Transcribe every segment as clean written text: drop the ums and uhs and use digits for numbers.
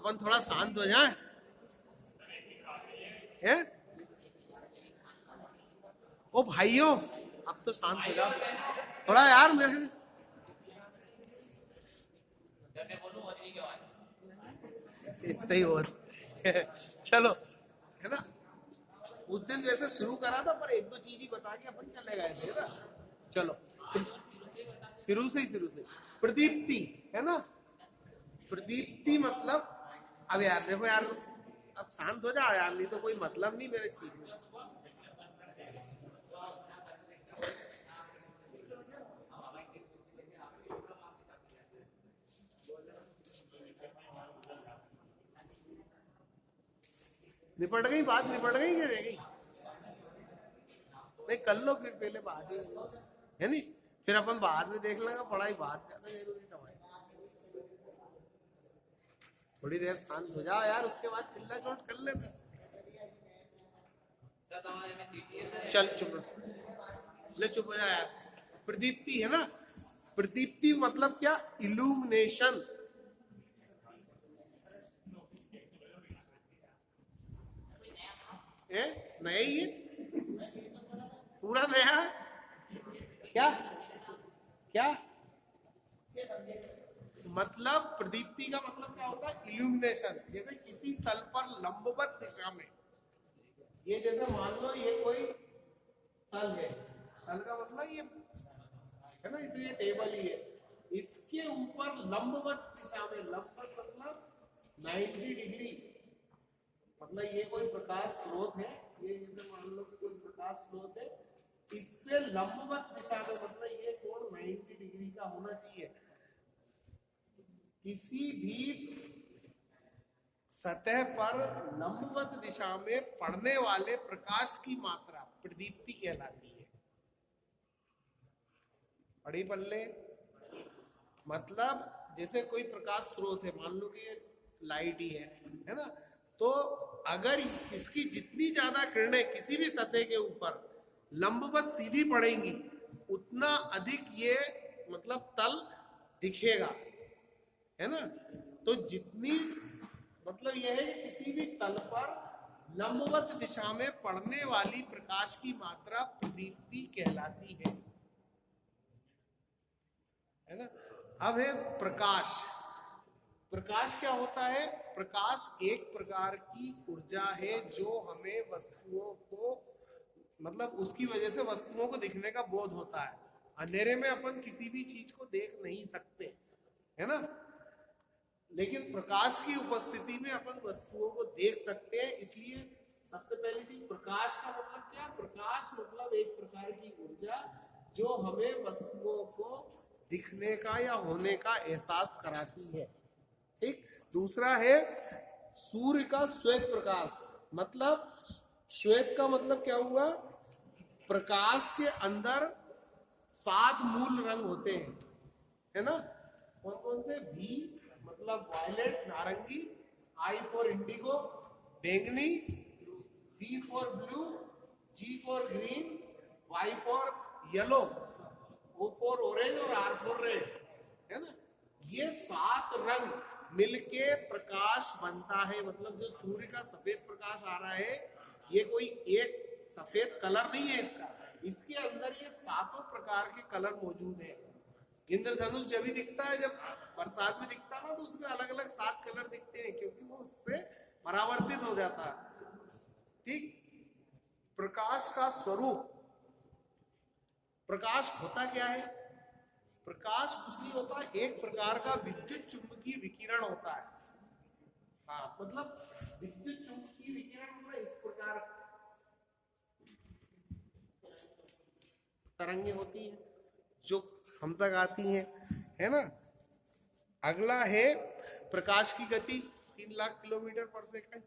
अपन थोड़ा शांत हो जाए हैं? ओ भाइयों, अब तो शांत हो जाओ थोड़ा यार, मेरे इतना ही और चलो, है ना। उस दिन वैसे शुरू करा था, पर एक दो चीज ही बता के अपन चले गए थे ना। चलो शुरू से प्रदीप्ति, है ना। प्रदीप्ति मतलब, अब यार देखो यार, अब शांत हो जाओ यार, नहीं तो कोई मतलब नहीं मेरे चीज में। निपट गई बात, निपट गई क्या रह गई? नहीं कर लो फिर, पहले बात ही है नहीं, फिर अपन बाद में देख लेंगे, पढ़ाई बात ज्यादा जरूरी था भाई। थोड़ी देर शांत हो जाओ यार, उसके बाद चिल्ला चोट कर लेते। चल चुप ले, चुप हो जा यार। प्रदीप्ति है ना, प्रदीप्ति मतलब क्या? इल्यूमिनेशन। नया ही है, पूरा नया है क्या? क्या मतलब प्रदीप्ति का मतलब क्या होता है? इल्यूमिनेशन। जैसे किसी तल पर लंबवत दिशा में, ये जैसे मान लो ये कोई तल है, तल का मतलब ये है ना, इसलिए टेबल ही है, इसके ऊपर लंबवत दिशा में, लंबवत मतलब 90 डिग्री, मतलब ये कोई प्रकाश स्रोत है, ये जैसे मान लो कि कोई प्रकाश स्रोत है, इस पे लंबवत दिशा में, मतलब ये कोण 90 डिग्री का होना चाहिए। किसी भी सतह पर लंबवत दिशा में पड़ने वाले प्रकाश की मात्रा प्रदीप्ति कहलाती है। पढ़ी पल्ले? मतलब जैसे कोई प्रकाश स्रोत है, मान लो कि ये लाइट ही है ना, तो अगर इसकी जितनी ज्यादा किरणें किसी भी सतह के ऊपर लंबवत सीधी पड़ेंगी, उतना अधिक ये मतलब तल दिखेगा, है ना। तो जितनी मतलब यह है कि किसी भी तल पर लंबवत दिशा में पड़ने वाली प्रकाश की मात्रा प्रदीप्ति कहलाती है ना। अब है प्रकाश। प्रकाश क्या होता है? प्रकाश एक प्रकार की ऊर्जा है जो हमें वस्तुओं को, मतलब उसकी वजह से वस्तुओं को दिखने का बोध होता है। अंधेरे में अपन किसी भी चीज को देख नहीं सकते, है ना, लेकिन प्रकाश की उपस्थिति में अपन वस्तुओं को देख सकते हैं। इसलिए सबसे पहली चीज, प्रकाश का मतलब क्या? प्रकाश मतलब एक प्रकार की ऊर्जा जो हमें वस्तुओं को दिखने का या होने का एहसास कराती है। ठीक। दूसरा है सूर्य का श्वेत प्रकाश। मतलब श्वेत का मतलब क्या हुआ? प्रकाश के अंदर 7 मूल रंग होते हैं, है ना। कौन कौन से? भी मतलब वायलेट नारंगी, आई फॉर इंडिगो बैंगनी, B for blue, G for green, Y for yellow, O for orange और आर फॉर रेड, है ना। ये 7 रंग मिलके प्रकाश बनता है। मतलब जो सूर्य का सफेद प्रकाश आ रहा है, ये कोई एक सफेद कलर नहीं है इसका, इसके अंदर ये 7 प्रकार के कलर मौजूद है। इंद्रधनुष जब भी दिखता है, जब बरसात में दिखता है ना, तो उसमें अलग अलग 7 कलर दिखते हैं, क्योंकि वो उससे परावर्तित हो जाता है। ठीक। प्रकाश का स्वरूप, प्रकाश होता क्या है? प्रकाश कुछ नहीं होता, एक प्रकार का विद्युत चुंबकीय विकिरण होता है। हाँ, मतलब विद्युत चुंबकीय विकिरण मतलब इस प्रकार तरंगे होती हैं जो हम तक आती हैं, है ना। अगला है प्रकाश की गति, 3 लाख किलोमीटर पर सेकंड।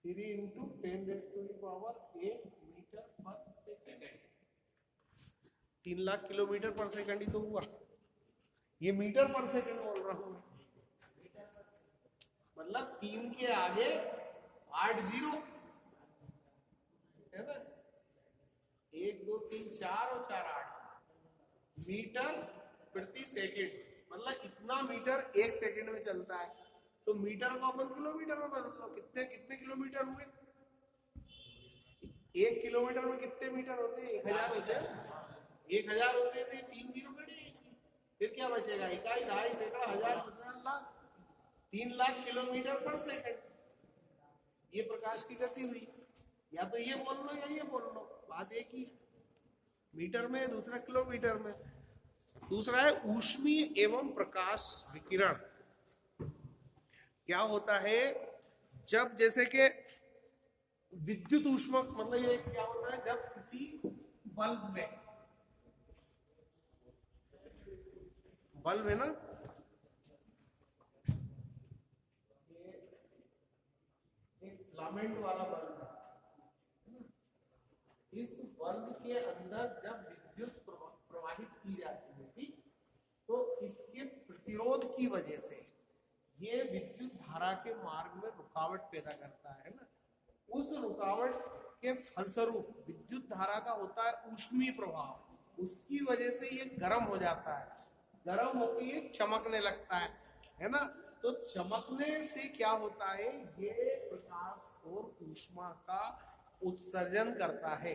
3 into 10⁸ मीटर पर सेकंड। 3 लाख किलोमीटर पर सेकंड ही तो हुआ। ये मीटर पर सेकंड बोल रहा हूं, मतलब 3 के आगे 8 जीरो, है ना। 1 2 3 4 और 4 8 मीटर प्रति सेकंड, मतलब इतना मीटर 1 सेकंड में चलता है। तो मीटर को अपन किलोमीटर में बदल लो, कितने कितने किलोमीटर हुए? 1 किलोमीटर में कितने मीटर होते हैं? 1000 होते हैं। 1000 होते थे, 3 जीरो कट जाएंगे, फिर क्या बचेगा? इकाई, ढाई, सैकड़ा, हजार, दशमलव, लाख, 3 लाख किलोमीटर पर सेकंड ये प्रकाश की गति हुई। या तो ये बोल लो या ये बोल लो, बात एक ही, मीटर में, दूसरा किलोमीटर में। दूसरा है ऊष्मीय एवं प्रकाश विकिरण। क्या होता है? जब जैसे कि विद्युत ऊष्मा, मतलब ये क्या होता है? जब किसी बल्ब है ना, एक फिलामेंट वाला बल्ब है, इस बल्ब के अंदर जब विद्युत प्रवाहित की जाती है, ठीक, तो इसके प्रतिरोध की वजह से ये विद्युत धारा के मार्ग में रुकावट पैदा करता है ना। उस रुकावट के फलस्वरूप विद्युत धारा का होता है ऊष्मीय प्रभाव, उसकी वजह से ये गर्म हो जाता है, गर्म होकर ये चमकने लगता है ना। तो चमकने से क्या होता है? ये प्रकाश और ऊष्मा का उत्सर्जन करता है।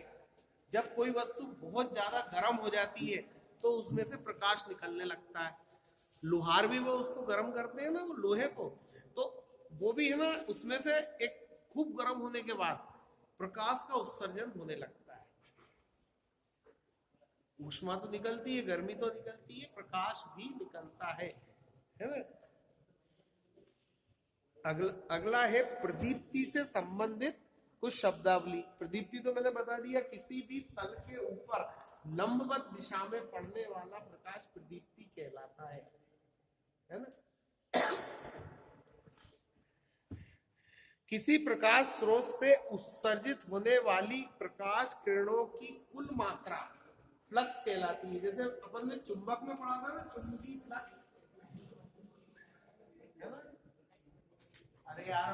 जब कोई वस्तु बहुत ज्यादा गर्म हो जाती है तो उसमें से प्रकाश निकलने लगता है। लोहार भी वो उसको गर्म करते हैं ना, वो लोहे को, तो वो भी है ना, उसमें से एक खूब गर्म होने के बाद प्रकाश का उत्सर्जन होने लगता है। ऊष्मा तो निकलती है, गर्मी तो निकलती है, प्रकाश भी निकलता है ना। अगला है प्रदीप्ति से संबंधित कुछ शब्दावली। प्रदीप्ति तो मैंने बता दिया, किसी भी तल के ऊपर लंबवत दिशा में पड़ने वाला प्रकाश प्रदीप्ति कहलाता है ना। किसी प्रकाश स्रोत से उत्सर्जित होने वाली प्रकाश किरणों की कुल मात्रा फ्लक्स कहलाती है। जैसे अपन ने चुंबक में पढ़ा था ना, चुंबकीय फ्लक्स, है ना। अरे यार,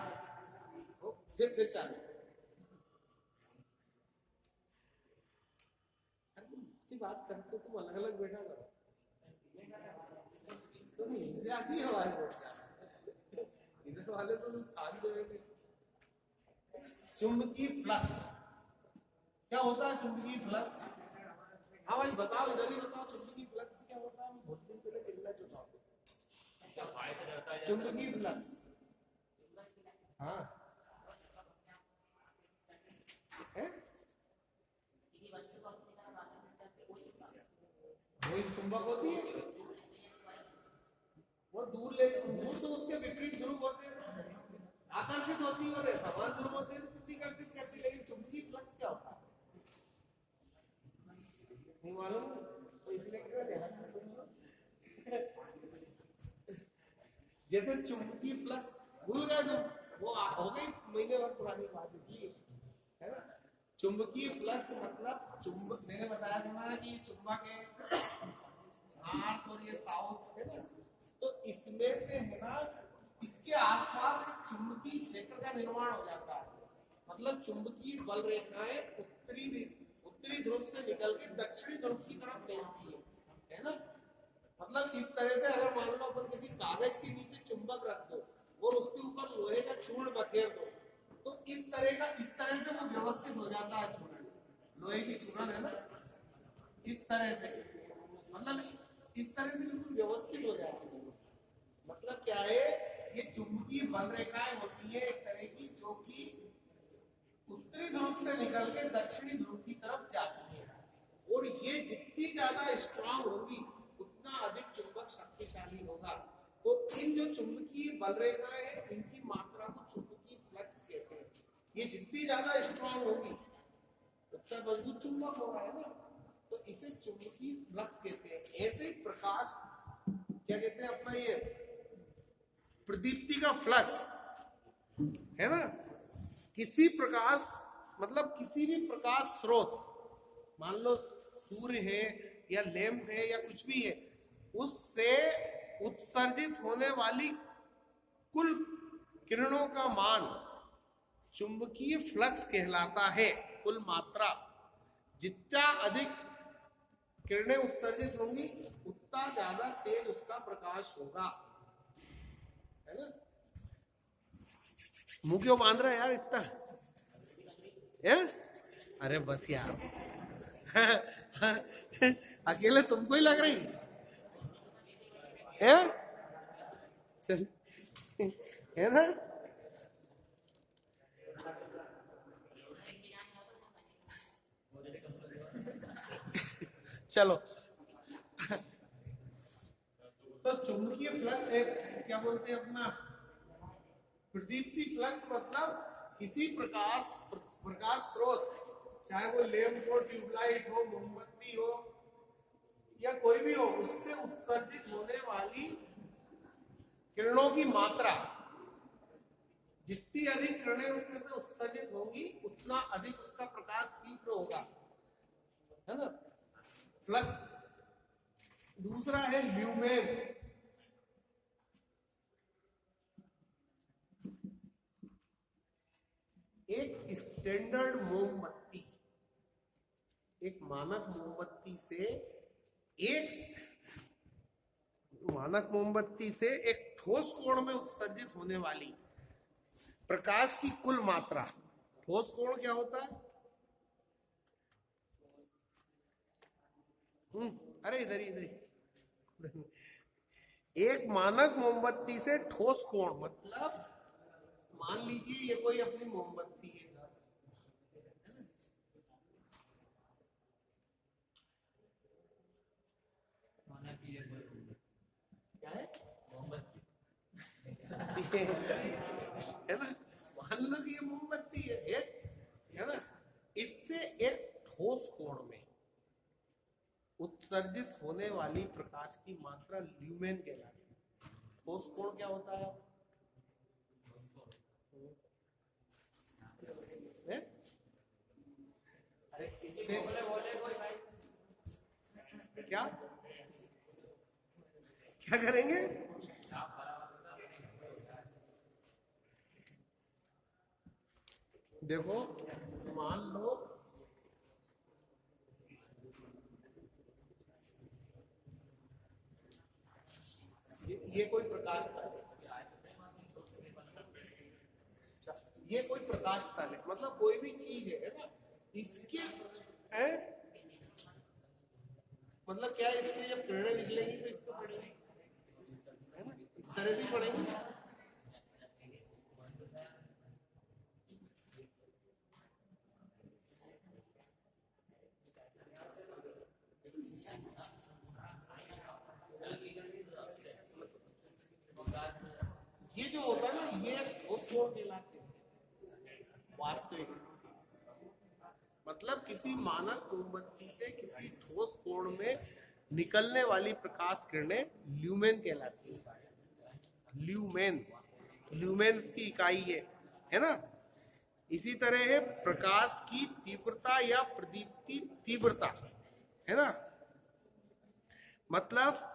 फिर चालू बात करते, तुम अलग अलग बैठा करो, तो नहीं आती है आवाज, इधर वाले तो तुम शांत बैठे। चुंबकीय फ्लक्स क्या होता है? चुंबकीय फ्लक्स, हाँ भाई बताओ, इधर ही बताओ, चुंबकीय फ्लक्स क्या होता है? बहुत दिन पहले चिल्ला चुका हूं। चुंबकीय फ्लक्स, हाँ है, वही चुंबक होती है, वो दूर तो उसके विपरीत ध्रुव होते हैं, आकर्षित होती है, और समान ध्रुव होते हैं प्रतिकर्षित करती है। लेकिन चुंबकीय फ्लक्स क्या होता है नहीं मालूम, तो इसलिए जैसे चुंबकीय फ्लक्स भूल गए तुम, वो हो गई महीने भर पुरानी बात, इसलिए है ना। चुंबकीय फ्लक्स मतलब चुंबक, मैंने बताया था ना कि चुंबक है नॉर्थ और ये साउथ है ना, तो इसमें से है ना, इसके आसपास एक चुंबकीय क्षेत्र का निर्माण हो जाता है। मतलब चुंबकीय बल रेखाएं उत्तरी ध्रुव से निकल के दक्षिणी ध्रुव की तरफ फैलती है ना। मतलब इस तरह से अगर मान लो अपन किसी कागज के नीचे चुंबक रख दो और उसके ऊपर लोहे का चूर्ण बखेर दो, तो इस तरह से वो व्यवस्थित हो जाता है चूर्ण, लोहे की चूर्ण है ना, इस तरह से, मतलब इस तरह से बिल्कुल व्यवस्थित हो जाती है। मतलब क्या है? ये चुंबकीय बल रेखाएं होती है एक तरह की, जो कि उत्तरी ध्रुव से निकल के दक्षिणी ध्रुव की तरफ जाती है, और ये जितनी ज्यादा स्ट्रांग होगी उतना अधिक चुंबक शक्तिशाली होगा। तो इन जो चुंबकीय बल रेखाएं हैं, इनकी मात्रा को चुंबकीय फ्लक्स कहते हैं। ये जितनी ज्यादा स्ट्रांग होगी उतना मजबूत चुंबक होगा, है ना, तो इसे चुंबकीय फ्लक्स कहते हैं। ऐसे प्रकाश क्या कहते हैं अपना, ये प्रदीप्ति का फ्लक्स है ना। किसी प्रकाश, मतलब किसी भी प्रकाश स्रोत, मान लो सूर्य है या लैंप है या कुछ भी है, उससे उत्सर्जित होने वाली कुल किरणों का मान चुंबकीय फ्लक्स कहलाता है। कुल मात्रा जितना अधिक किरणें उत्सर्जित होंगी उतना ज्यादा तेज उसका प्रकाश होगा, है ना। मुंह क्यों बांध रहा है यार इतना, है? अरे बस यार अकेले तुमको ही लग रही है? चल, है ना। चलो तो चुंबकीय फ्लक्स एक क्या बोलते हैं अपना प्रदीप्ति फ्लक्स, मतलब किसी प्रकाश स्रोत, चाहे वो लैंप हो, ट्यूबलाइट हो, मोमबत्ती हो या कोई भी हो, उससे उत्सर्जित होने वाली किरणों की मात्रा, जितनी अधिक किरणें उसमें से उत्सर्जित होंगी उतना अधिक उसका प्रकाश तीव्र होगा, है ना। फ्लक्स दूसरा है ल्यूमेन। एक स्टैंडर्ड मोमबत्ती, एक मानक मोमबत्ती से एक ठोस कोण में उत्सर्जित होने वाली प्रकाश की कुल मात्रा। ठोस कोण क्या होता है? अरे इधर इधर एक मानक मोमबत्ती से ठोस कोण, मतलब मान लीजिए ये कोई अपनी मोमबत्ती है, क्या है मोमबत्ती है ना, मान लो कि ये मोमबत्ती है एक, है ना। इससे एक ठोस कोण में उत्सर्जित होने वाली प्रकाश की मात्रा ल्यूमेन कहलाती है। ठोस कोण क्या होता है? अरे इससे क्या क्या करेंगे? देखो मान लो ये कोई प्रकाश था, ये कोई प्रकाश स्थल है, मतलब कोई भी चीज है ना, इसके है? मतलब क्या इससे जब किरणें निकलेंगी तो इसको पड़ेगी, है ना, इस तरह से पड़ेगी। ये जो होता है ना, ये ठोस कोण कहलाते हैं वास्तविक, मतलब किसी मानक मोमबत्ती से किसी ठोस कोण में निकलने वाली प्रकाश किरणें ल्यूमेन कहलाती है। ल्यूमेन की इकाई है ना। इसी तरह है प्रकाश की तीव्रता या प्रदीप्ति तीव्रता, है ना। मतलब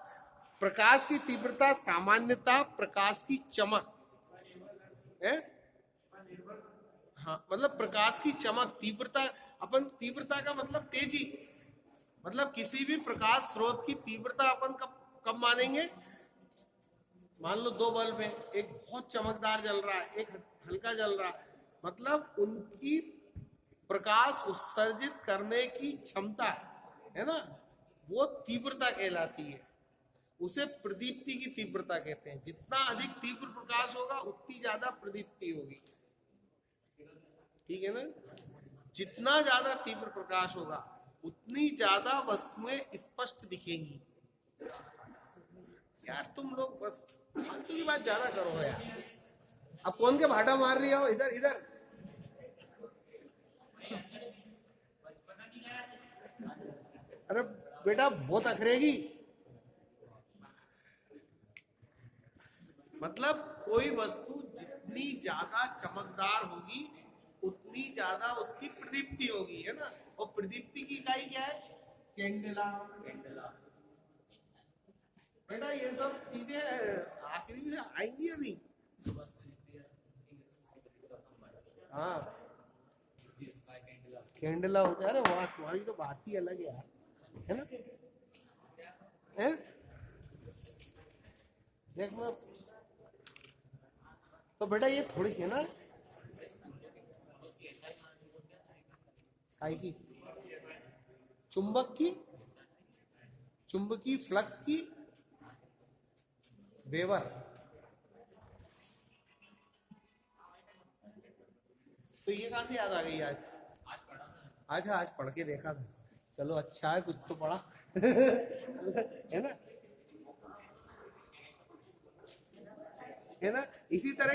प्रकाश की तीव्रता सामान्यतः प्रकाश की चमक है, हाँ, मतलब प्रकाश की चमक, तीव्रता, अपन तीव्रता का मतलब तेजी, मतलब किसी भी प्रकाश स्रोत की तीव्रता अपन कब मानेंगे? मान लो दो बल्ब है, एक बहुत चमकदार जल रहा है, एक हल्का जल रहा है, मतलब उनकी प्रकाश उत्सर्जित करने की क्षमता, है ना, वो तीव्रता कहलाती है। उसे प्रदीप्ति की तीव्रता कहते हैं। जितना अधिक तीव्र प्रकाश होगा उतनी ज्यादा प्रदीप्ति होगी, ठीक है ना। जितना ज्यादा तीव्र प्रकाश होगा उतनी ज्यादा वस्तुएं स्पष्ट दिखेंगी। यार तुम लोग बस फालतू की बात ज्यादा करो यार। अब कौन के भाटा मार रही हो? इधर इधर, अरे बेटा बहुत अखरेगी। मतलब कोई वस्तु जितनी ज्यादा चमकदार होगी उतनी ज्यादा उसकी प्रदीप्ति होगी, है ना। और प्रदीप्ति की इकाई क्या है? कैंडेला। बेटा ये सब चीजें आखिरी में आएंगी अभी। हाँ कैंडेला होता है। अरे वाह, तुम्हारी तो बात ही अलग है यार, है ना। है? देख मैं तो बेटा ये थोड़ी है ना काय की चुंबकीय फ्लक्स की वेवर। तो ये कहां से याद आ गई आज? आज पढ़ के देखा था। चलो अच्छा है, कुछ तो पढ़ा है ना, है ना। इसी तरह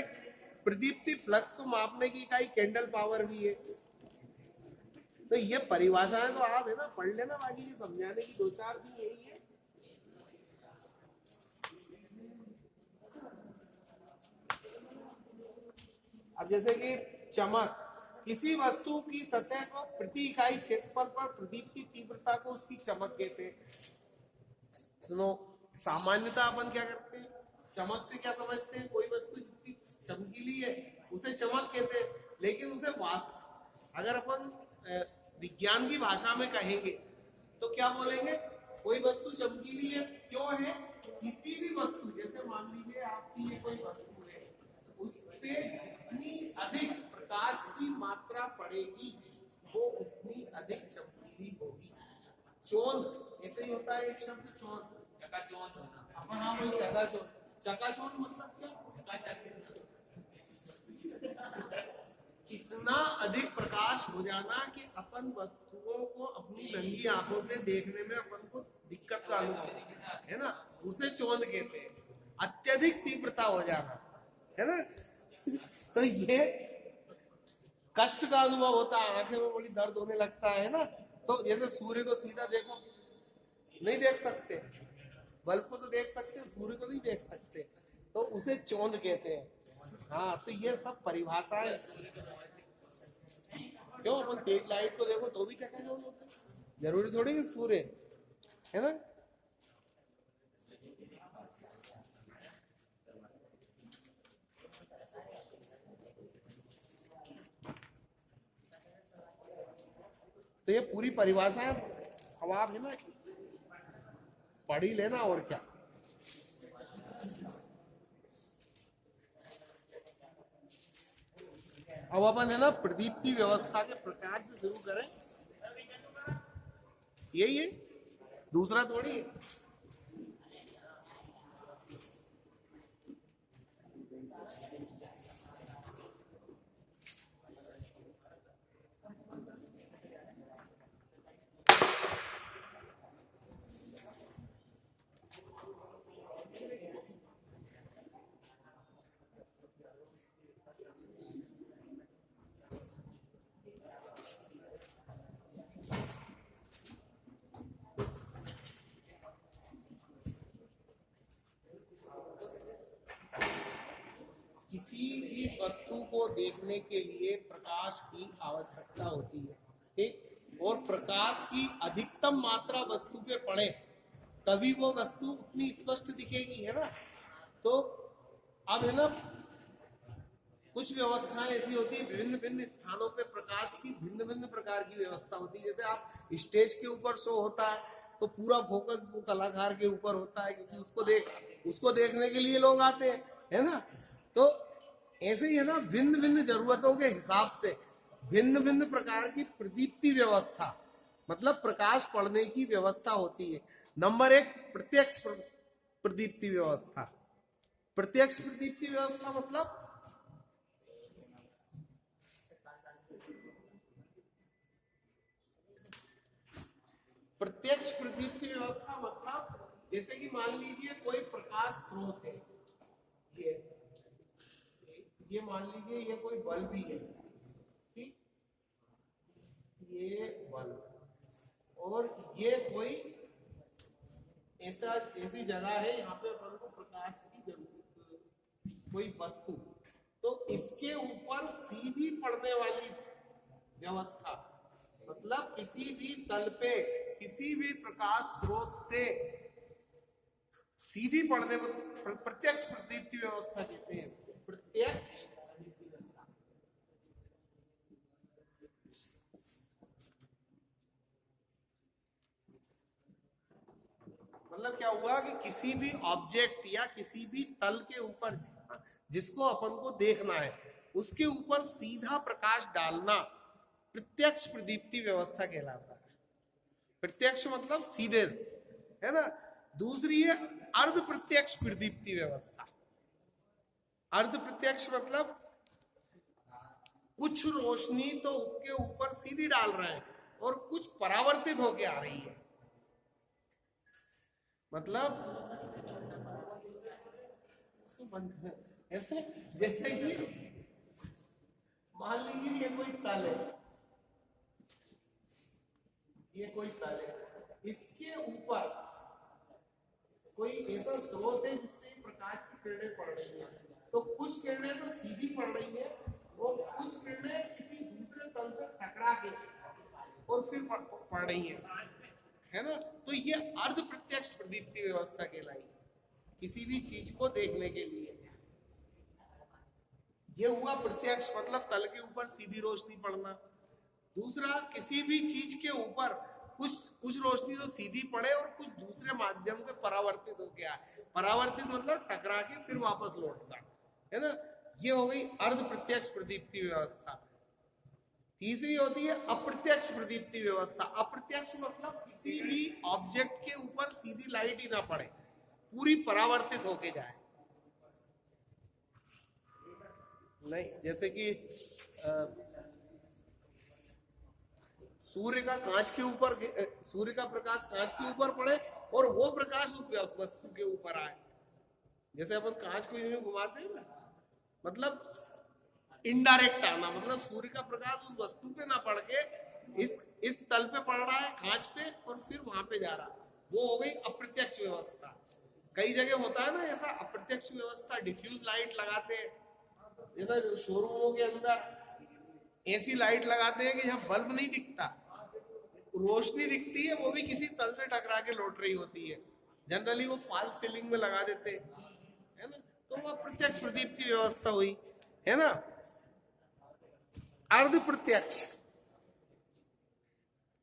प्रदीप्ति फ्लक्स को मापने की इकाई कैंडल पावर भी है। तो ये परिभाषाएं तो आप है ना पढ़ लेना, बाकी ये समझाने की दो चार भी यही है। अब जैसे कि चमक, किसी वस्तु की सतह को प्रति इकाई क्षेत्रफल पर प्रदीप की तीव्रता को उसकी चमक कहते हैं। सुनो, सामान्यतः अपन क्या करते हैं, चमक से क्या समझते हैं, कोई वस्तु जितनी चमकीली है उसे चमक कहते हैं। लेकिन उसे वास्तव अगर अपन विज्ञान की भाषा में कहेंगे तो क्या बोलेंगे, कोई वस्तु चमकीली है क्यों है, किसी भी वस्तु, जैसे मान लीजिए आपकी ये कोई वस्तु है, उस पे जितनी अधिक प्रकाश की मात्रा पड़ेगी वो उतनी अधिक चमकीली होगी। चौंध ऐसे ही होता है, एक शब्द चौंध, चकाचौंध होना। हाँ वही चकाचौंध। चकाचौंध मतलब क्या, चकाचक, इतना अधिक प्रकाश हो जाना कि अपन वस्तुओं को अपनी नंगी आंखों से देखने में अपन को दिक्कत का अनुभव है ना, उसे चौंध कहते हैं। अत्यधिक तीव्रता हो जाना है ना तो ये कष्ट का अनुभव होता है, आंखें में बड़ी दर्द होने लगता है ना। तो जैसे सूर्य को सीधा देखो, नहीं देख सकते, बल्ब को तो देख सकते, सूर्य को नहीं देख सकते, तो उसे चौंध कहते हैं। हाँ, तो ये सब परिभाषा है। क्यों, अपन तेज लाइट को देखो तो भी चकाचौंध होता है, जरूरी थोड़ी कि सूर्य है ना। तो ये पूरी परिभाषा है, अब आप है ना पढ़ ही लेना, और क्या। अब अपन है ना प्रदीप्ति व्यवस्था के प्रकार से शुरू करें, यही है, दूसरा थोड़ी है। किसी भी वस्तु को देखने के लिए प्रकाश की आवश्यकता होती है, ठीक, और प्रकाश की अधिकतम मात्रा वस्तु पे पड़े तभी वो वस्तु उतनी स्पष्ट दिखेगी, है ना। तो अब है ना कुछ व्यवस्थाएं ऐसी होती है, विभिन्न भिन्न स्थानों पे प्रकाश की भिन्न भिन्न प्रकार की व्यवस्था होती है। जैसे आप स्टेज के ऊपर शो होता है तो पूरा फोकस वो कलाकार के ऊपर होता है, क्योंकि उसको देखने के लिए लोग आते हैं, है ना। तो ऐसे ही है ना, भिन्न भिन्न जरूरतों के हिसाब से भिन्न भिन्न प्रकार की प्रदीप्ति व्यवस्था, मतलब प्रकाश पड़ने की व्यवस्था होती है। नंबर एक, प्रत्यक्ष प्रदीप्ति व्यवस्था। प्रत्यक्ष प्रदीप्ति व्यवस्था मतलब प्रत्यक्ष प्रदीप्ति व्यवस्था मतलब जैसे कि मान लीजिए कोई प्रकाश स्रोत है, ये मान लीजिए ये कोई बल्ब ही है, ठीक, ये बल्ब, और ये कोई ऐसी जगह है यहाँ पे अपन को प्रकाश की जरूरत, कोई वस्तु, तो इसके ऊपर सीधी पड़ने वाली व्यवस्था, मतलब किसी भी तल पे किसी भी प्रकाश स्रोत से सीधी पड़ने पर प्रत्यक्ष प्रदीप्ति व्यवस्था कहते हैं। प्रत्यक्ष प्रदीप्ति व्यवस्था मतलब क्या हुआ कि किसी भी ऑब्जेक्ट या किसी भी तल के ऊपर जिसको अपन को देखना है उसके ऊपर सीधा प्रकाश डालना प्रत्यक्ष प्रदीप्ति व्यवस्था कहलाता है। प्रत्यक्ष मतलब सीधे, है ना। दूसरी है अर्ध प्रत्यक्ष प्रदीप्ति व्यवस्था। अर्ध प्रत्यक्ष मतलब कुछ रोशनी तो उसके ऊपर सीधी डाल रहे हैं और कुछ परावर्तित होके आ रही है। मतलब ऐसे जैसे कि मान लीजिए ये कोई तल है, ये कोई तल है, इसके ऊपर कोई ऐसा स्रोत है जिससे प्रकाश की किरणें पड़ रही है, तो कुछ किरणें तो सीधी पड़ रही है और कुछ किरणें किसी दूसरे तल से टकरा के और फिर पड़ रही है ना। तो ये अर्ध प्रत्यक्ष प्रदीप्ति व्यवस्था कहलाई किसी भी चीज को देखने के लिए। ये हुआ प्रत्यक्ष मतलब तल के ऊपर सीधी रोशनी पड़ना। दूसरा, किसी भी चीज के ऊपर कुछ रोशनी तो सीधी पड़े और कुछ दूसरे माध्यम से परावर्तित हो गया। परावर्तित मतलब टकरा के फिर वापस लौटता, है ना। ये हो गई अर्ध प्रत्यक्ष प्रदीप्ति व्यवस्था। तीसरी होती है अप्रत्यक्ष प्रदीप्ति व्यवस्था। अप्रत्यक्ष मतलब किसी भी ऑब्जेक्ट के ऊपर सीधी लाइट ही ना पड़े, पूरी परावर्तित होके जाए। नहीं, जैसे कि सूर्य का कांच के ऊपर, सूर्य का प्रकाश कांच के ऊपर पड़े और वो प्रकाश उस वस्तु के ऊपर आए। जैसे अपन कांच को यूं घुमाते हैं ना, मतलब इनडायरेक्ट आना, मतलब सूर्य का प्रकाश उस वस्तु पे ना पड़ के इस तल पे पड़ रहा है कांच पे और फिर वहां पे जा रहा, वो हो गई अप्रत्यक्ष व्यवस्था। कई जगह होता है ना ऐसा अप्रत्यक्ष व्यवस्था, डिफ्यूज लाइट लगाते हैं, जैसा शोरूमों के अंदर ऐसी लाइट लगाते हैं कि यहाँ बल्ब नहीं दिखता, रोशनी दिखती है, वो भी किसी तल से टकरा के लौट रही होती है। जनरली वो फॉल्स सीलिंग में लगा देते हैं, है ना। तो वो अप्रत्यक्ष प्रदीप्ति व्यवस्था हुई, है ना। अर्ध प्रत्यक्ष,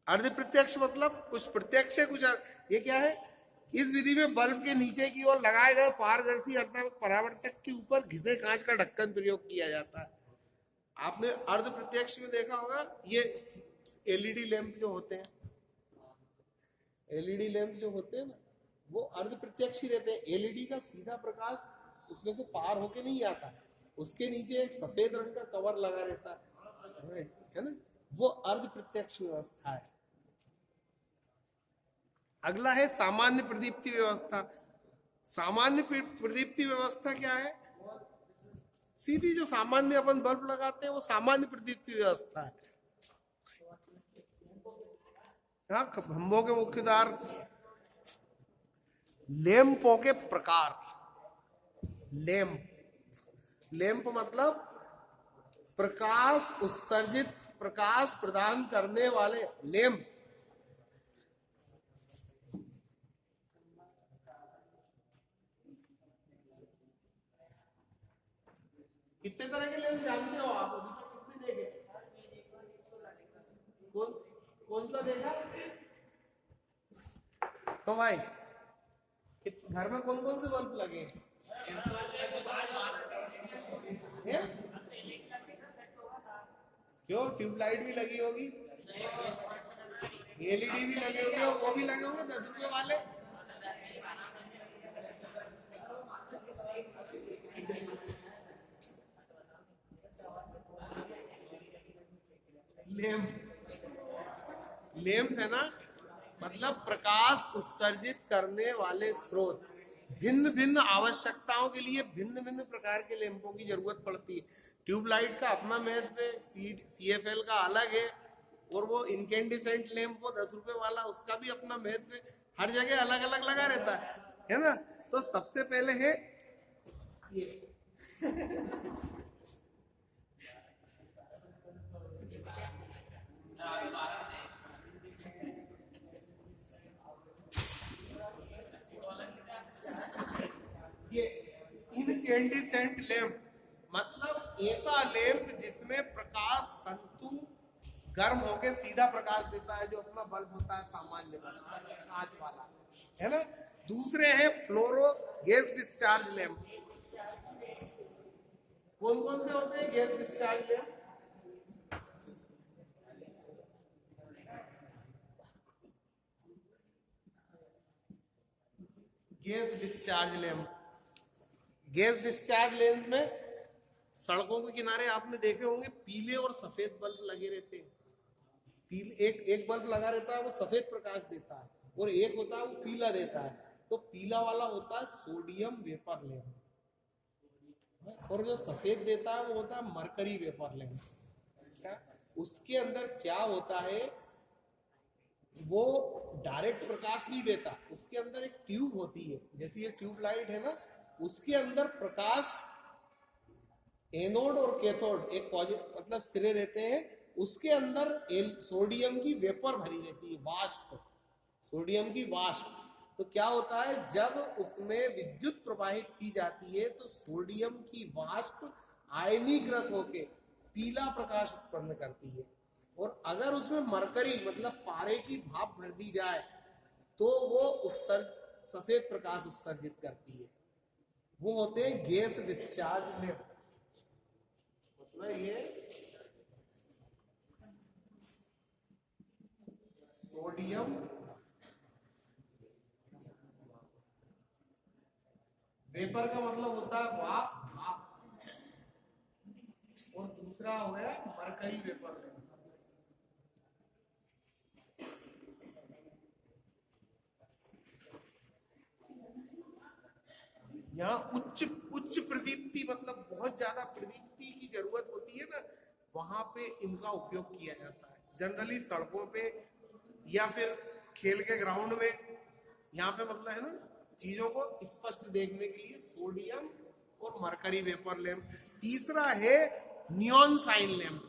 अर्ध प्रत्यक्ष मतलब कुछ प्रत्यक्ष है कुछ ये क्या है, इस विधि में बल्ब के नीचे की ओर लगाए गए पारदर्शी अर्थात परावर्तक के ऊपर घिसे कांच का ढक्कन प्रयोग किया जाता है। आपने अर्ध प्रत्यक्ष में देखा होगा, ये एलईडी लैंप जो होते हैं, एलईडी लैंप जो होते हैं ना, वो अर्ध प्रत्यक्ष ही रहते हैं। एलईडी का सीधा प्रकाश उसमें से पार होके नहीं आता, उसके नीचे एक सफेद रंग का कवर लगा रहता है ना, वो अर्ध प्रत्यक्ष व्यवस्था है। अगला है सामान्य प्रदीप्ति व्यवस्था। सामान्य प्रदीप्ति व्यवस्था क्या है, सीधी जो सामान्य अपन बल्ब लगाते हैं वो सामान्य प्रदीप्ति व्यवस्था है। यहाँ खंभों के मुख्यदार, लैंपों के प्रकार। लैंप मतलब प्रकाश उत्सर्जित, प्रकाश प्रदान करने वाले लैंप। कितने तरह के लैंप जानते हो आप? अभी तक कितने देखे? कौन सा देखा? तो भाई घर में कौन कौन से बल्ब लगे? क्यों, ट्यूबलाइट भी लगी होगी, एलईडी भी लगे होंगे, वो भी लगे होंगे 10 रुपए वाले। लैंप है ना, मतलब प्रकाश उत्सर्जित करने वाले स्रोत। भिन्न भिन्न आवश्यकताओं के लिए भिन्न भिन्न प्रकार के लैंपों की जरूरत पड़ती है। ट्यूबलाइट का अपना महत्व है, CFL का अलग है, और वो इनकेंडिसेंट लैंप वो 10 रुपए वाला, उसका भी अपना महत्व है। हर जगह अलग अलग लगा रहता है ना। तो सबसे पहले है ये इनकेंडिसेंट लैंप, मतलब ऐसा लैंप जिसमें प्रकाश तंतु गर्म होके सीधा प्रकाश देता है, जो अपना बल्ब होता है सामान्य बल्ब कांच वाला, है ना। दूसरे हैं फ्लोरो गैस डिस्चार्ज लैंप। कौन कौन से होते हैं gas discharge lamp? Gas discharge lamp, gas discharge lamp में सड़कों के किनारे आपने देखे होंगे पीले और सफेद बल्ब लगे रहते हैं। एक बल्ब लगा रहता है वो सफेद प्रकाश देता है, और एक होता है वो पीला देता है। तो पीला वाला होता है सोडियम वेपर लैंप, और जो सफेद देता है वो होता है मरकरी वेपर लैंप। क्या उसके अंदर क्या होता है, वो डायरेक्ट प्रकाश नहीं देता, उसके अंदर एक ट्यूब होती है, जैसे ये ट्यूब लाइट है ना, उसके अंदर प्रकाश एनोड और कैथोड एक पॉजिटिव मतलब सिरे रहते हैं, उसके अंदर सोडियम की वेपर भरी रहती है, वाष्प, सोडियम की वाष्प। तो क्या होता है, जब उसमें विद्युत प्रवाहित की जाती है तो सोडियम की वाष्प आयनीकृत होके पीला प्रकाश उत्पन्न करती है, और अगर उसमें मरकरी मतलब पारे की भाप भर दी जाए तो वो सफेद प्रकाश उत्सर्जित करती है। वो होते हैं गैस डिस्चार्ज लैंप। मतलब ये सोडियम वेपर का मतलब होता है भाप, और दूसरा हो गया मरकरी वेपर लैंप। यहाँ उच्च प्रदीप्ति मतलब बहुत ज्यादा प्रदीप्ति की जरूरत होती है ना, वहां पे इनका उपयोग किया जाता है। जनरली सड़कों पे या फिर खेल के ग्राउंड में, यहाँ पे मतलब है ना चीजों को स्पष्ट देखने के लिए सोडियम और मरकरी वेपर लैंप। तीसरा है neon sign lamp.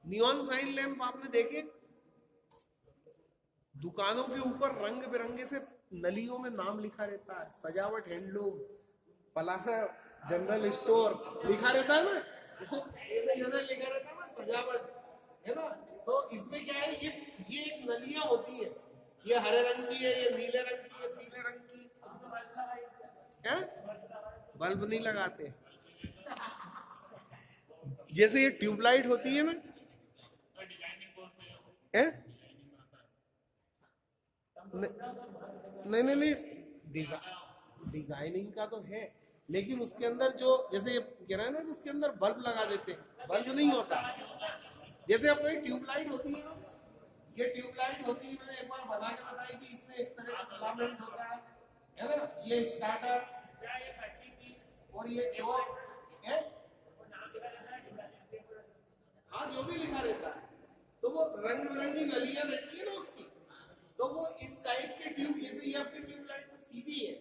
Neon sign lamp आपने देखे, दुकानों के ऊपर रंग बिरंगे से नलियों में नाम लिखा रहता है, सजावट हैंडलूम फलाना जनरल स्टोर लिखा रहता है ना, ऐसे जनरल लिखा रहता है ना सजावट, है ना। तो इसमें क्या है, ये एक नलियां होती है, ये हरे रंग की है, ये नीले रंग की है, पीले रंग की। क्या बल्ब नहीं लगाते? जैसे ये ट्यूबलाइट होती है ना, नहीं डिजाइनिंग का तो है, लेकिन उसके अंदर जो जैसे ये कह रहा है ना कि उसके अंदर बल्ब लगा देते हैं, बल्ब नहीं होता। जैसे अपनी ट्यूबलाइट होती है, ये ट्यूबलाइट होती है, मैंने एक बार बना के बताई थी, इसमें इस तरह का फिलामेंट होता है ना, ये स्टार्टर और ये चोक है, हाँ जो भी लिखा रहता है। तो वो रंग बिरंगी नलियां रहती है ना उसकी, तो वो इस टाइप के ट्यूब, जैसे ये आपकी ट्यूबलाइट तो सीधी है,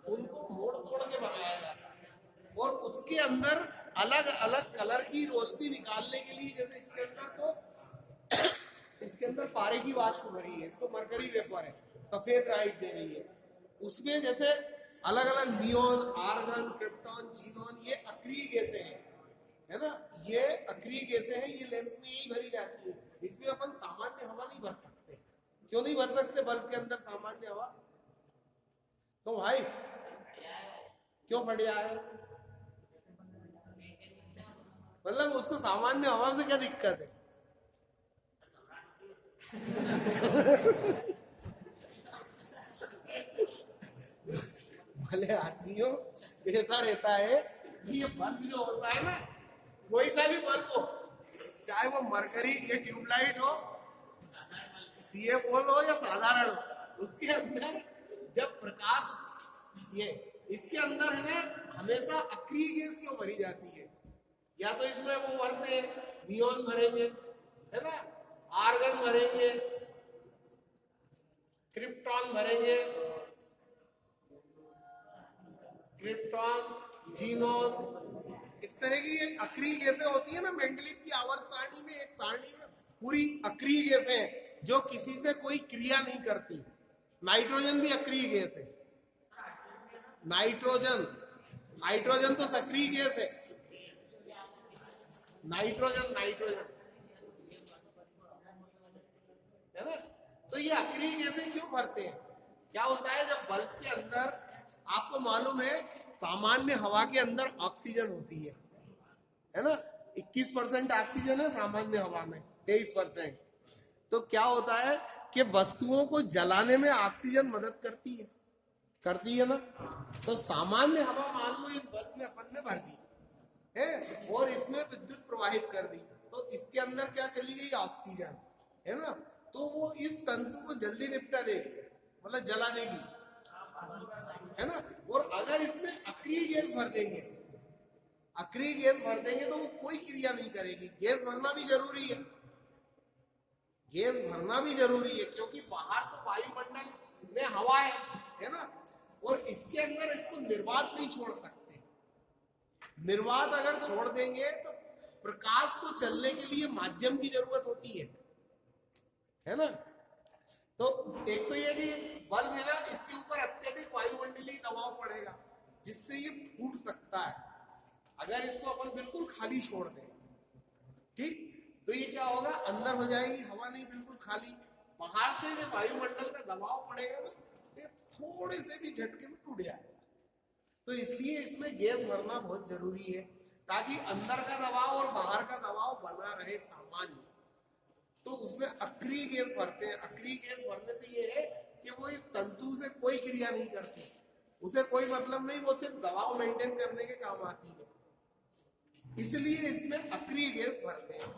उनको मोड़ तोड़ के बनाया जाता है, और उसके अंदर अलग अलग कलर की रोशनी निकालने के लिए, जैसे इसके अंदर तो इसके अंदर पारे की वाष्प भरी है, इसको मरकरी वेपर है, सफेद लाइट दे रही है। उसमें जैसे अलग अलग नियोन, आर्गन, क्रिप्टॉन, जीनोन, ये अक्रिय गैसें हैं, है ना, ये अक्रिय गैसें हैं, ये लैंप में यही भरी जाती है। इसमें अपन सामान्य हवा नहीं भर सकते। क्यों नहीं भर सकते बल्ब के अंदर सामान्य हवा? तो भाई क्यों फट जा रहे? मतलब उसको सामान्य हवा से क्या दिक्कत है? भले आदमियों ऐसा रहता है कि ये बल्ब जो होता है ना, कोई सा भी बल्ब हो, चाहे वो मरकरी या ट्यूबलाइट हो, CF हो या साधारण हो, उसके अंदर जब प्रकाश ये इसके अंदर है ना, हमेशा अक्रिय गैस क्यों भरी जाती है? या तो इसमें वो भरते नियॉन भरेंगे, है ना, आर्गन भरेंगे, क्रिप्टॉन भरेंगे, क्रिप्टॉन, जीनोन, इस तरह की अक्रिय गैसें होती है ना। मेंडलीव की आवर्त सारणी में एक सारणी में पूरी अक्रिय गैसें हैं जो किसी से कोई क्रिया नहीं करती। नाइट्रोजन भी अक्रिय गैस है। नाइट्रोजन तो सक्रिय गैस है। नाइट्रोजन ये अक्रिय गैसें क्यों भरते हैं? क्या होता है जब बल्ब के अंदर, आपको मालूम है सामान्य हवा के अंदर ऑक्सीजन होती है ना, 21% ऑक्सीजन है सामान्य हवा में, 23%। तो क्या होता है कि वस्तुओं को जलाने में ऑक्सीजन मदद करती है ना। तो सामान्य हवा मान लो इस बल्ब में अपन ने भर दी है और इसमें विद्युत प्रवाहित कर दी, तो इसके अंदर क्या चली गई? ऑक्सीजन, है ना। तो वो इस तंतु को जल्दी निपटा देगी, मतलब जला देगी, है ना। और अगर इसमें अक्रिय गैस भर देंगे, तो वो कोई क्रिया नहीं करेगी। गैस भरना भी जरूरी है, क्योंकि बाहर तो वायुमंडल में हवा है ना, और इसके अंदर इसको निर्वात नहीं छोड़ सकते। निर्वात अगर छोड़ देंगे तो प्रकाश को चलने के लिए माध्यम की जरूरत होती है ना। तो एक तो ये कि बल्ब है ना, इसके ऊपर अत्यधिक वायुमंडलीय दबाव पड़ेगा जिससे ये फूट सकता है अगर इसको अपन बिल्कुल खाली छोड़ दें। ठीक, तो ये क्या होगा, अंदर हो जाएगी हवा, नहीं बिल्कुल खाली। बाहर से जो वायुमंडल में दबाव पड़ेगा ना, ये थोड़े से भी झटके में टूट जाएगा। तो इसलिए इसमें गैस भरना बहुत जरूरी है ताकि अंदर का दबाव और बाहर का दबाव बना रहे सामान्य। तो उसमें अक्रिय गैस भरते हैं। अक्रिय गैस भरने से ये है कि वो इस तंतु से कोई क्रिया नहीं करती, उसे कोई मतलब नहीं, वो सिर्फ दबाव मेंटेन करने के काम आती है, इसलिए इसमें अक्रिय गैस भरते हैं।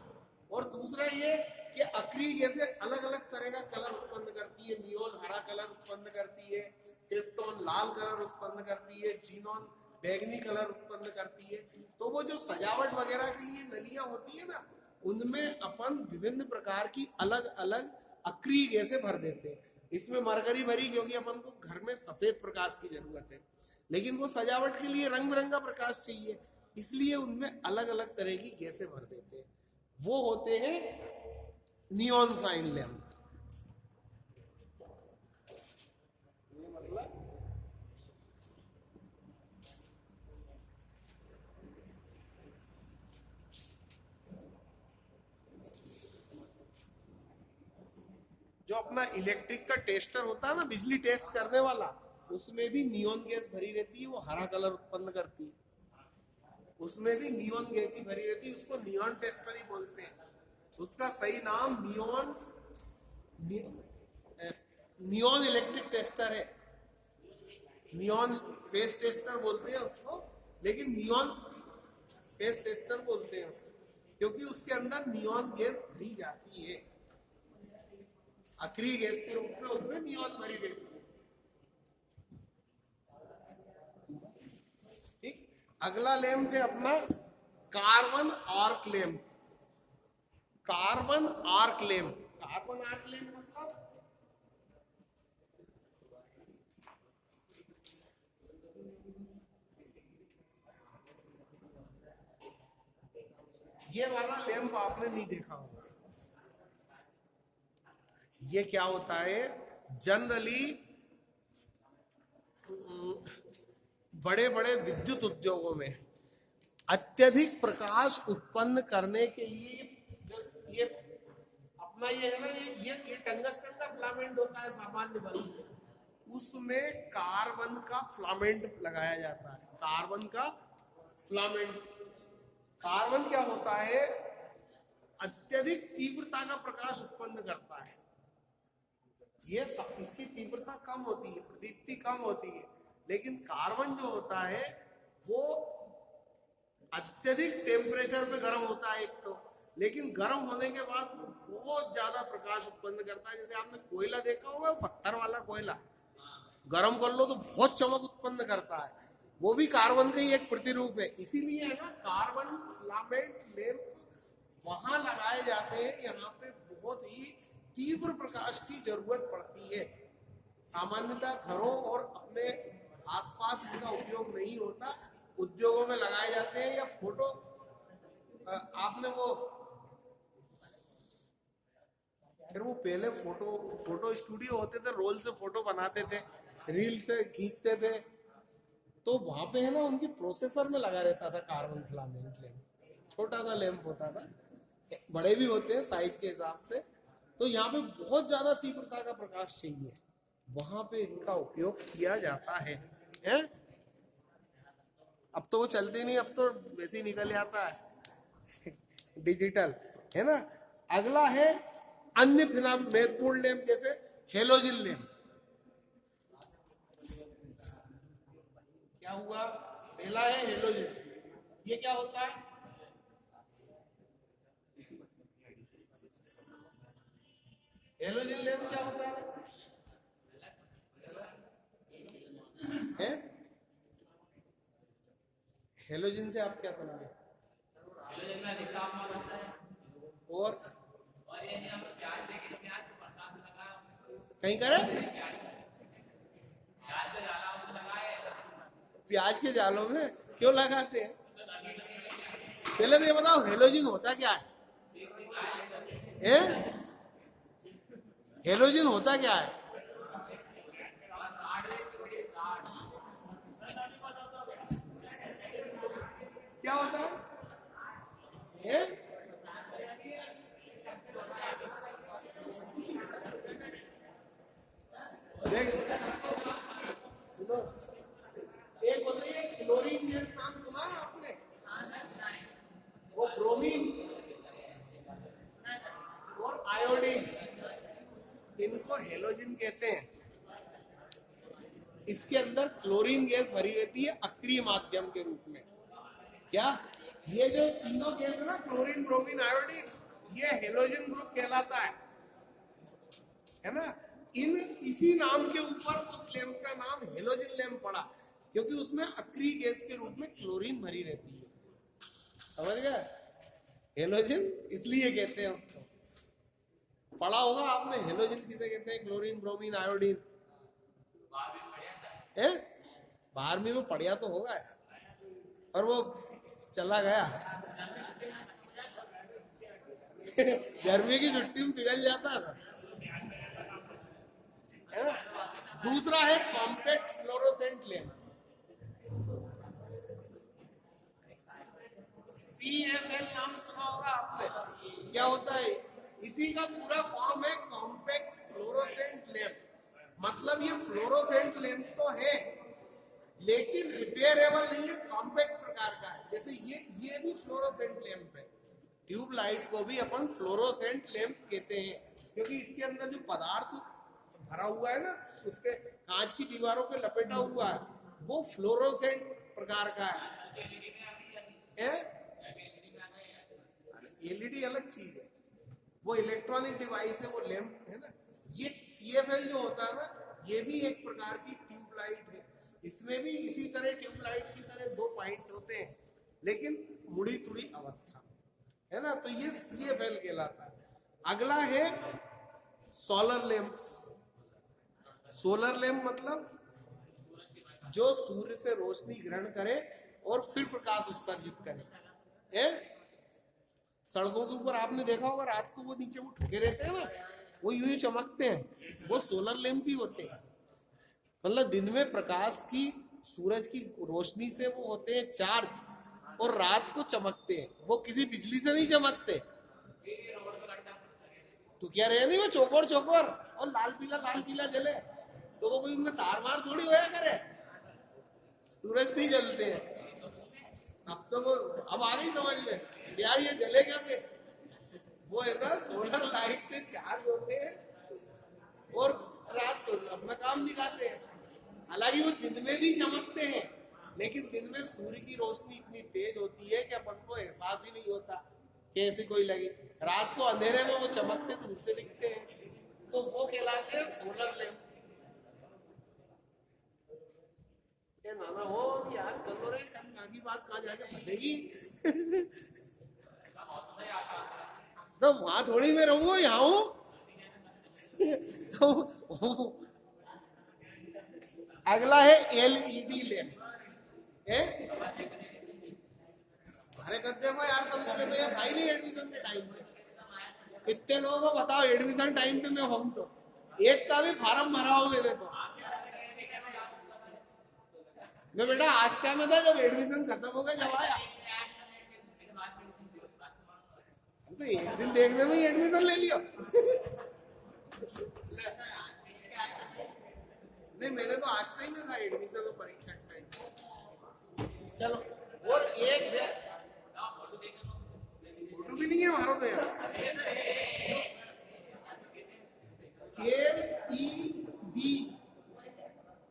और दूसरा ये कि अक्रिय गैसें अलग अलग तरह का कलर उत्पन्न करती है। नियोन हरा कलर उत्पन्न करती है, क्रिप्टॉन लाल कलर उत्पन्न करती है, जीनॉन बैंगनी कलर उत्पन्न करती है। तो वो जो सजावट वगैरह के लिए नलियां होती है ना, उनमें अपन विभिन्न प्रकार की अलग अलग अक्रिय गैसें भर देते हैं। इसमें मरकरी भरी, क्योंकि अपन को घर में सफेद प्रकाश की जरूरत है, लेकिन वो सजावट के लिए रंग बिरंगा प्रकाश चाहिए, इसलिए उनमें अलग अलग तरह की गैसें भर देते हैं। वो होते हैं नियॉन साइन लैंप। जो अपना इलेक्ट्रिक का टेस्टर होता है ना, बिजली टेस्ट करने वाला, उसमें भी नियॉन गैस भरी रहती है, वो हरा कलर उत्पन्न करती है। उसमें भी नियॉन गैस ही भरी रहती है, उसको नियॉन टेस्टर ही बोलते हैं। उसका सही नाम नियॉन इलेक्ट्रिक टेस्टर है। नियॉन फेस टेस्टर बोलते हैं उसको, लेकिन नियॉन फेस टेस्टर बोलते हैं उसको, क्योंकि उसके अंदर नियॉन गैस भरी जाती है। अक्रिय गैस के रूप में उसमें नियॉन भरी रहती है। ठीक, अगला लैंप है अपना carbon arc lamp. Carbon arc lamp मतलब ये वाला लैंप आपने नहीं देखा होगा। ये क्या होता है, जनरली बड़े बड़े विद्युत उद्योगों में अत्यधिक प्रकाश उत्पन्न करने के लिए ये अपना ये है ना, ये टंगस्टन का फिलामेंट होता है सामान्य बल्ब, उसमें कार्बन का फिलामेंट लगाया जाता है। कार्बन का फिलामेंट, कार्बन क्या होता है, अत्यधिक तीव्रता का प्रकाश उत्पन्न करता है। ये इसकी तीव्रता कम होती है, प्रदीप्ति कम होती है, लेकिन कार्बन जो होता है वो अत्यधिक टेम्परेचर पे गर्म होता है एक तो, लेकिन गर्म होने के बाद बहुत ज्यादा प्रकाश उत्पन्न करता है। जैसे आपने कोयला देखा होगा, पत्थर वाला कोयला गर्म कर लो तो बहुत चमक उत्पन्न करता है, वो भी कार्बन का ही एक प्रतिरूप है। इसीलिए है ना, कार्बन फिलामेंट लैंप वहां लगाए जाते हैं, यहाँ पे बहुत ही तीव्र प्रकाश की जरूरत पड़ती है। सामान्यतः घरों और अपने आसपास इनका उपयोग नहीं होता, उद्योगों में लगाए जाते हैं। या फोटो, आपने वो फिर वो पहले फोटो स्टूडियो होते थे, रोल से फोटो बनाते थे, रील से खींचते थे, तो वहां पे है ना उनकी प्रोसेसर में लगा रहता था कार्बन फिलामेंट लैंप। छोटा सा लैंप होता था, बड़े भी होते हैं साइज के हिसाब से, तो यहाँ पे बहुत ज्यादा तीव्रता का प्रकाश चाहिए, वहां पे इनका उपयोग किया जाता है, हैं? अब तो वो चलते नहीं, अब तो वैसे ही निकल जाता है डिजिटल, है ना। अगला है अन्य महत्वपूर्ण लैंप, जैसे हेलोजन लैंप। क्या हुआ? पहला है हेलोजन, ये क्या होता है? हेलोजन लैंप क्या होता है? हेलोजन से आप क्या समझे? हेलोजन में अधिक तापमान होता है, और ये हम प्याज देखें, प्याज को बरसात लगा कहीं करे, प्याज के जालों में क्यों लगाते हैं? पहले तो ये बताओ हेलोजन होता क्या है? हेलोजन होता क्या है? क्या होता है? सुनो, एक होता है क्लोरीन गैस, नाम सुना है आपने? वो ब्रोमीन और आयोडीन, इनको हेलोजन कहते हैं। इसके अंदर क्लोरीन गैस भरी रहती है अक्रिय माध्यम के रूप में। क्या ये जो तीनों गैस है ना, क्लोरीन, ब्रोमीन, आयोडीन, ये हेलोजन ग्रुप कहलाता है ना। इसी नाम के ऊपर उस लैंप का नाम हेलोजन लैंप पड़ा, क्योंकि उसमें अक्रिय गैस के रूप में क्लोरीन भरी रहती है। समझ गए? हेलोजन इसलिए कहते हैं उसको। पढ़ा होगा आपने हेलोजन किसे कहते हैं, क्लोरीन, ब्रोमीन, आयोडीन। 12वीं में पढ़िया तो होगा, और वो चला गया गर्मी की छुट्टी में पिघल जाता था। दूसरा है कॉम्पैक्ट फ्लोरोसेंट लैंप, CFL नाम सुना होगा आपने। क्या होता है? इसी का पूरा फॉर्म है कॉम्पैक्ट फ्लोरोसेंट लैंप। मतलब ये फ्लोरोसेंट लैंप तो है, लेकिन रिपेयरेबल नहीं है, कॉम्पैक्ट प्रकार का है। जैसे ये भी फ्लोरोसेंट लैंप है। ट्यूब लाइट को भी अपन फ्लोरोसेंट लैंप कहते हैं, क्योंकि इसके अंदर जो पदार्थ भरा हुआ है ना, उसके कांच की दीवारों पे लपेटा हुआ है, वो फ्लोरोसेंट प्रकार का है। एलईडी अलग चीज है, वो इलेक्ट्रॉनिक डिवाइस है, वो लैंप है ना। ये CFL जो होता है ना, ये भी एक प्रकार की ट्यूब लाइट है। इसमें भी इसी तरह ट्यूब लाइट की तरह 2 पॉइंट होते हैं, लेकिन मुड़ी तुड़ी अवस्था, है ना। तो ये CFL कहलाता है। अगला है सोलर लैंप। सोलर लैंप मतलब जो सूर्य से रोशनी ग्रहण करे और फिर प्रकाश उत्सर्जित करे। सड़कों के ऊपर आपने देखा होगा, रात को वो नीचे वो ठुके रहते हैं ना, वो यूं ही चमकते हैं, वो सोलर लैंप भी होते हैं। मतलब दिन में प्रकाश की, सूरज की रोशनी से वो होते हैं चार्ज, और रात को चमकते हैं। वो किसी बिजली से नहीं चमकते। तो क्या रहे नहीं वो चौकोर चौकोर और लाल पीला जले, तो वो कोई उनमें तार मार थोड़ी होया करे, सूरज से ही जलते हैं। अब तो वो अब आ गई समझ में यार, ये जले कैसे? वो है ना, सोलर लाइट से चार्ज होते हैं और रात को अपना काम दिखाते हैं। हालांकि वो दिन में भी चमकते हैं, लेकिन दिन में सूर्य की रोशनी इतनी तेज होती है कि अपन को एहसास ही नहीं होता कि ऐसी कोई लगी। रात को अंधेरे में वो चमकते दूर से दिखते हैं, तो वो कहलाते हैं सोलर लैंप। नाना हो याद कर लो रे, आगे बात कहाँ जाके फंसेगी तो वहां थोड़ी मैं रहूंगा, यहाँ हूं तो अगला है LED लैंप। अरे करते हो यार, तुम तो यार भाई नहीं एडमिशन के टाइम पे इतने लोगों को बताओ एडमिशन टाइम पे मैं हूं, तो एक का भी फार्म भरा हो मेरे को। मैं बेटा आष्टा में था जब एडमिशन खत्म हो गया, जब आया तो एक दिन देखने में ही एडमिशन ले लिया। नहीं, मैंने तो आज टाइम में था एडमिशन और परीक्षा टाइम। चलो, और एक है, फोटो भी नहीं है हमारा तो यार।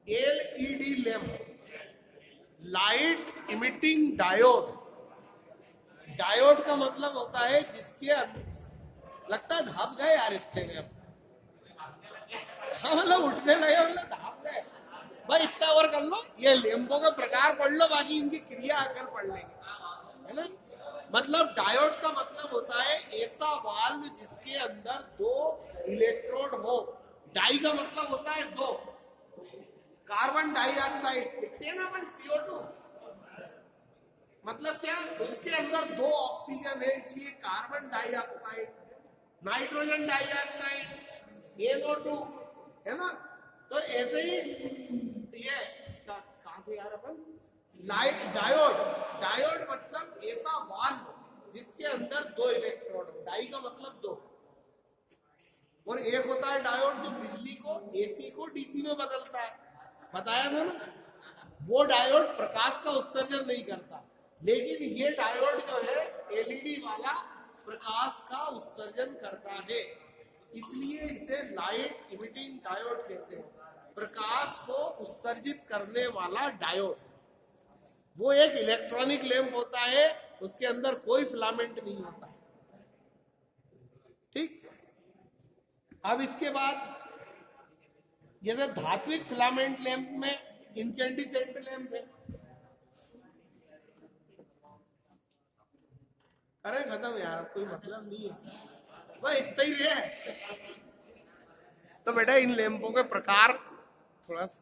LED lamp, light emitting diode. Diode का मतलब होता है जिसके लगता है धाप गए यार इतने में। हाँ मतलब उठने लगे, मतलब धाप गए भाई, इतना और कर लो। ये लैंपों का प्रकार पढ़ लो, बाकी इनकी क्रिया आकर पढ़ लेंगे, है ना। मतलब डायोड का मतलब होता है ऐसा वाल्व जिसके अंदर दो इलेक्ट्रोड हो। डाई का मतलब होता है दो, कार्बन डाइऑक्साइड लिखते हैं ना अपन, CO2। मतलब क्या, उसके अंदर दो ऑक्सीजन है, इसलिए carbon dioxide, nitrogen dioxide, NO2, है ना। तो ऐसे ही ये कहां थे यार अपन, लाइट डायोड। डायोड मतलब ऐसा वाल्व जिसके अंदर दो इलेक्ट्रोड हो। डाई का मतलब दो, और एक होता है डायोड जो बिजली को, AC को DC में बदलता है, बताया था ना। वो डायोड प्रकाश का उत्सर्जन नहीं करता, लेकिन ये डायोड जो है LED वाला प्रकाश का उत्सर्जन करता है, इसलिए इसे लाइट इमिटिंग डायोड कहते हैं। प्रकाश को उत्सर्जित करने वाला डायोड। वो एक इलेक्ट्रॉनिक लैंप होता है, उसके अंदर कोई फिलामेंट नहीं होता। ठीक। अब इसके बाद जैसे धात्विक फिलामेंट लैंप में इनकैंडिसेंट लैंप है। अरे खत्म यार, कोई मतलब नहीं है भाई, इतना ही रहे। तो बेटा इन लैंपों के प्रकार थोड़ा सा,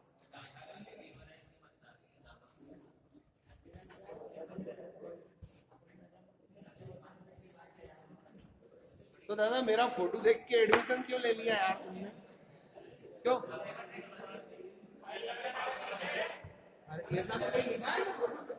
तो दादा मेरा फोटो देख के एडमिशन क्यों ले लिया यार तुमने, क्यों? अरे ऐसा तो कहीं लिखा है ना फोटो पे?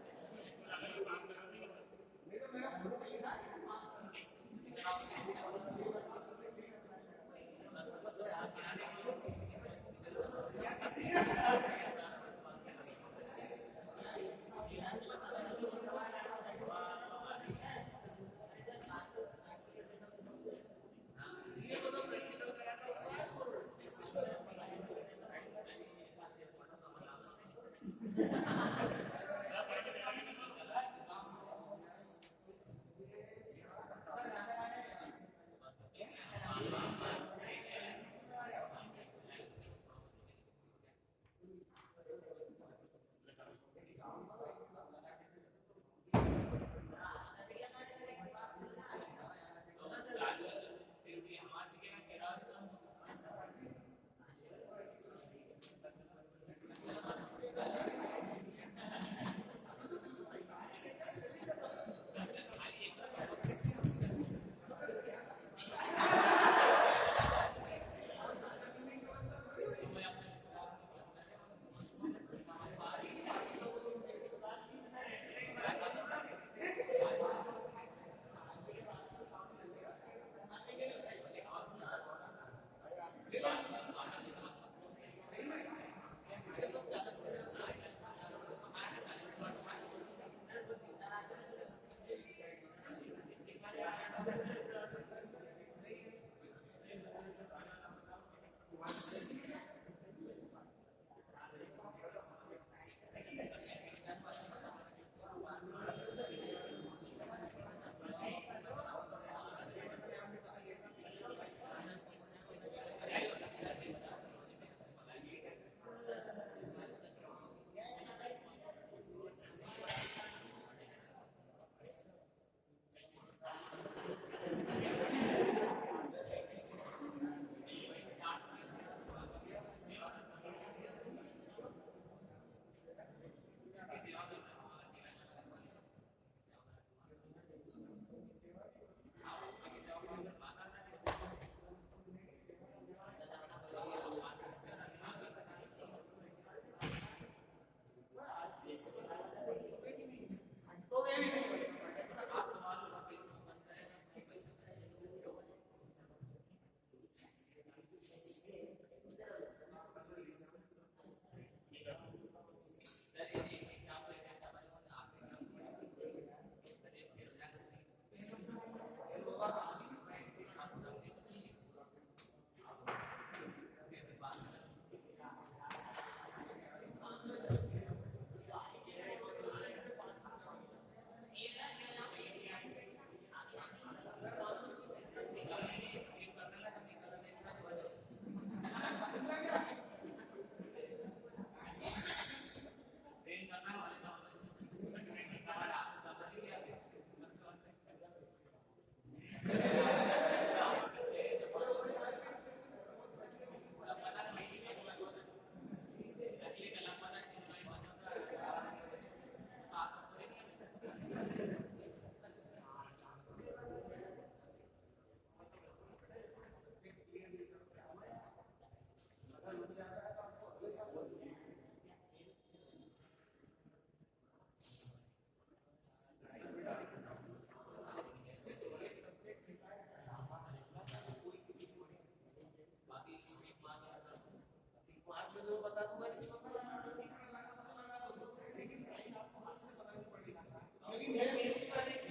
बाद में जो बता दूंगा इसको पता लगा दो, लेकिन टाइम आपको हाथ से पता नहीं पड़ेगा, लेकिन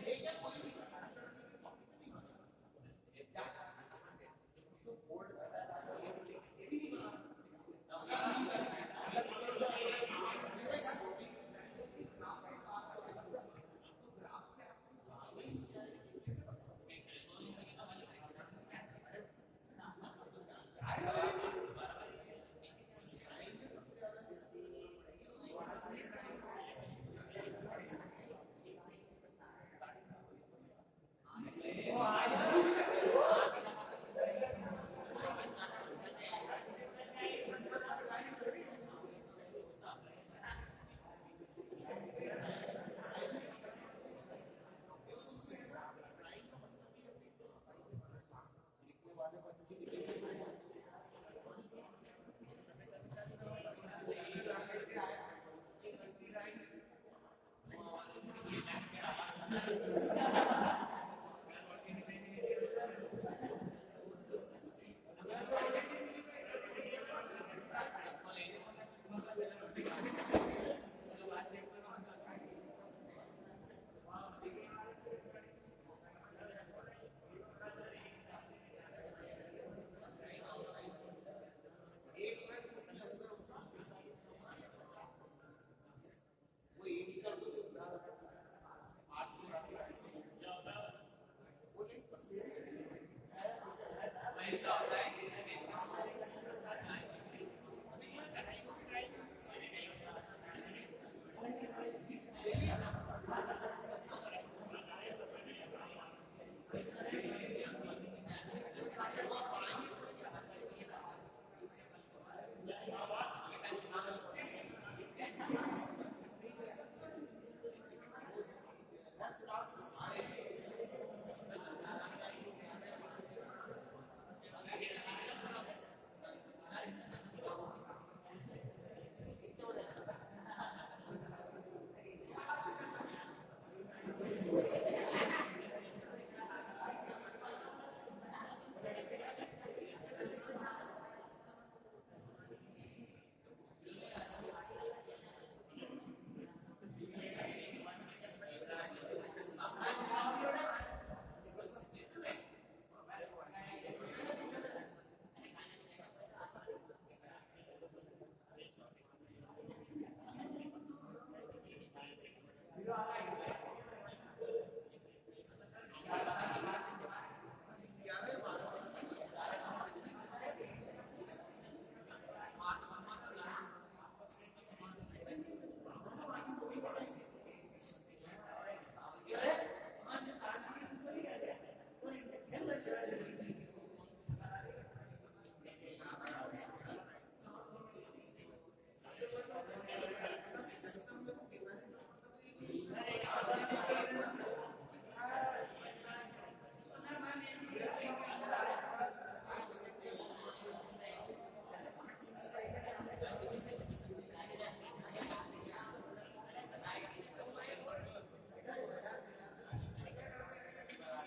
लेकिन कोई भी